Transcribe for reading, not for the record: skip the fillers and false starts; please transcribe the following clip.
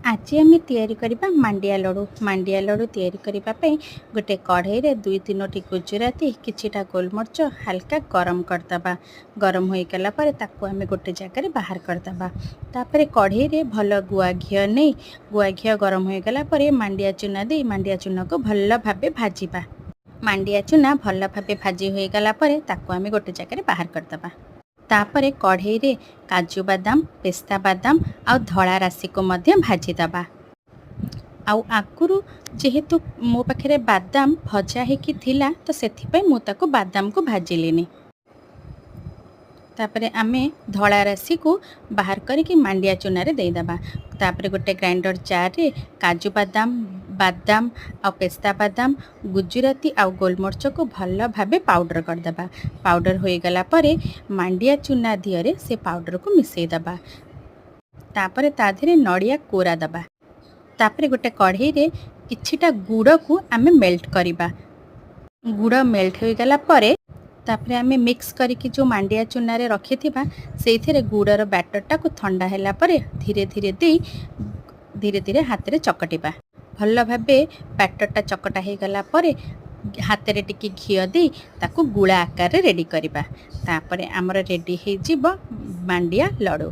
आज आम या मांडिया लड्डू। मांडिया लड्डू तैयारी करने गोटे कढ़ई रे 2-3 गुजराती किछिटा गोलमर्च हल्का गरम करदबा। गरम हो गला पर ताकू आम गोटे जगह बाहर करदबा। तापर कढ़ई रे भल गुआ घी नहीं गुआ घी गरम हो गला पर मांडिया चूना दे मांडिया चूना को भल भाबे भाजिबा। मांडिया चूना भल भाबे भाजी हो गला पर ताकू आम गोटे जगह बाहर करदबा। तापरे कढ़ई रे काजू बादाम पेस्ता बादाम आ धड़ा राशि को मध्य भाजीदबा। आगुरु जेहेतु मो पाखे बादाम भजा होकी थिला तो सेथिपाई मु ताको बादाम को भाजिलिनी। तापरे आमे धड़ा राशि को बाहर करके मांडिया चूना रे देदबा। तापरे गोटे ग्राइंडर जार रे काजू बादाम बादाम आ पेस्ता बादाम गुजराती आ गोलमर्च को भल भाबे पाउडर करदबा। पाउडर हो गला परे मांडिया चूना दिहरे से पाउडर को मिसई दबा। तापरे ता देहरे नड़िया कोरा दबा। तापरे गोटे कढ़ई रे किछिटा गुड़ को आमे मेल्ट करिबा। गुड़ मेल्ट हो गला परे तापरे आमे मिक्स करके जो मांडिया चूना रे रखी थिबा सेइथिरे गुड़र बैटरटा को ठंडा हैला परे धीरे धीरे हाथ रे चकटिबा। भल भाबे बैटरटा चकटा हो गला परे हाथ रे टिकी घी दे ताकू गुड़ा आकार रे रेडी करिबा। तापरे हमर रेडी हे जिवो मांडिया लड्डू।